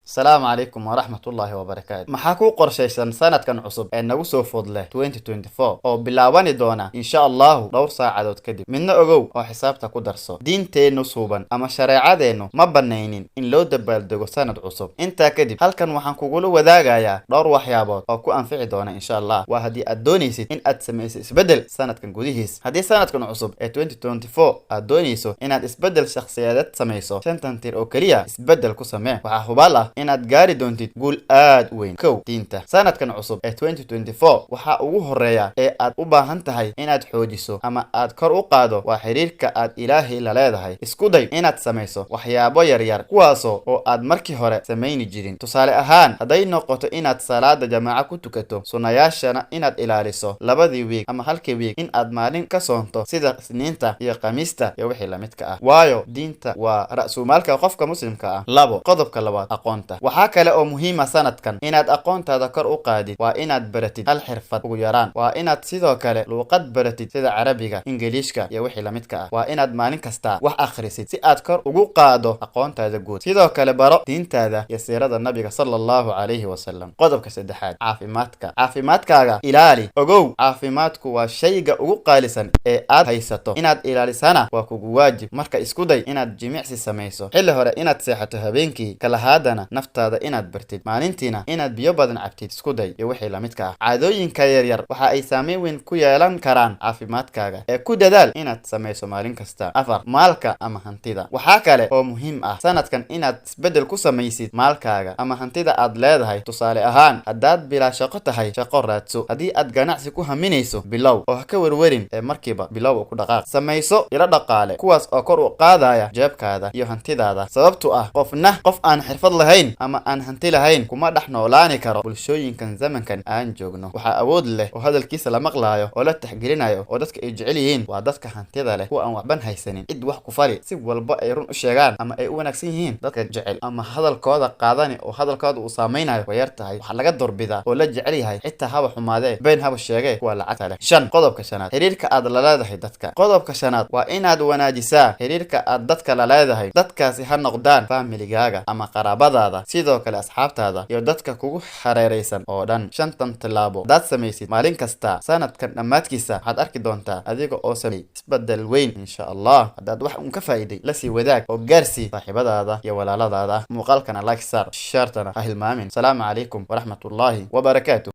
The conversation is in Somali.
السلام عليكم ورحمة الله وبركاته. maxaa ku qorshaysan sanadkan cusub ee nagu soo food leh 2024 oo bilaabani doona insha Allah dhowr saacadood kadib. midna ogow oo xisaabta ku darso. diinteenu suuban ama shareecadeenu ma banaynin in loo dabaaldego sanad cusub. intaa kadib halkan waxaan kugula wadaagayaa dhowr waxyaabood oo ku anfici doona insha Allah. waa haddii aad doonaysid in aad samayso isbedel sanadkan gudihiis. haddii sanadkan cusub ee 2024 aad doonayso inaad isbedel shakhsiyadeed samayso, shantan tir oo kaliya isbedel ku samee. waxaa hubaal ah inaad gaari doontid guul aad u weyn. kow, diinta. sanadkan cusub ee 2024 waxaa ugu horeeya ee aad u baahan tahay inaad xoojiso ama aad kor u qaado waa xiriirka aad ilaahay la leedahay. isku day inaad samayso waxyaabo yaryar kuwaasoo oo aad markii hore samayni jirin. tusaale ahaan, hadday noqoto inaad salaada jamaaca ku tukato, sunnayaashana inaad ilaaliso labadii wiig ama halkii wiig in aad maalin ka soonto sida isniinta iyo khamiista iyo wixii lamidka ah, waayo diinta waa ra'sumaalka qofka muslimka ah. labo, qodobka labaad, aqoonta. waxaa kale oo muhiima sanadkan inaad aqoontaada kor u qaadid. waa inaad baratid hal xirfad ugu yaraan. waa inaad sidoo kale luuqad baratid sida carabiga, ingiliishka iyo wixii lamidka ah. waa inaad maalin kasta wax akhrisid si aad kor ugu qaado aqoontaada guud. sidoo kale baro diintaada iyo siirada nabiga sallallahu calayhi wasallam. qodobka saddexaad, caafimaadka. caafimaadkaaga ilaali. ogow, caafimaadku waa shayga ugu qaalisan ee aad haysato. inaad ilaalisana waa kugu waajib. marka isku day inaad jimicsi samayso, xilli hore inaad seexato habeenkii, kalahaadana naftaada inaad bartid, maalintiina inaad biyo badan cabtid. isku day iyo wixii lamidka ah. caadooyinka yaryar waxa ay saameyn weyn ku yeelan karaan caafimaadkaaga ee ku dadaal inaad samayso maalin kasta. afar, maalka ama hantida. waxaa kale oo muhiim ah sanadkan inaad isbedel ku samaysid maalkaaga ama hantida aad leedahay. tusaale ahaan, haddaad bilaa shaqo tahay, shaqo raadso. haddii aad ganacsi ku haminayso, bilow oo ha ka werwerin ee markiiba bilow ku dhaqaaq. samayso ilo dhaqaale kuwaas oo kor u qaadaya jeebkaada iyo hantidaada. sababtu ah qof aan xirfad lahayn ama aan hanti lahayn kuma dhex noolaani karo bulshooyinkan zamankan aan joogno. waxaa awood leh oo hadalkiisa la maqlaayo oo la taxgelinayo oo dadka ay jecel yihiin waa dadka hantida leh, kuwa aan waxban haysanin. cid wax ku fali si walba ay run u sheegaan ama ay u wanaagsan yihiin, dadka jecel ama hadalkooda qaadani oo hadalkooda uu saamaynayo way yar tahay. waxaa laga dorbidaa oo la jecel yahay xitaa haba xumaadee been haba sheegee kuwa lacagta leh. shan, qodobka shanaad, xiriirka aad la leedahay dadka. qodobka shanaad waa inaad wanaajisaa xiriirka aad dadka la leedahay. dadkaasi ha noqdaan familigaaga ama qaraabadaada, sidoo kale asxaabtaada iyo dadka kugu hareeraysan oo dhan. shantan tilaabo hadaad samaysid maalin kasta sanadkan dhammaadkiisa, waxaad arki doontaa adiga oo sameey isbedel weyn insha Allah. haddaad wax un ka faa'iiday, la sii wadaag oo gaarsii saaxiibadaada iyo walaaladaada. muuqaalkana like saar, shaartana ha hilmaamin. asalaamu calaykum waraxmatullaahi wabarakaatuh.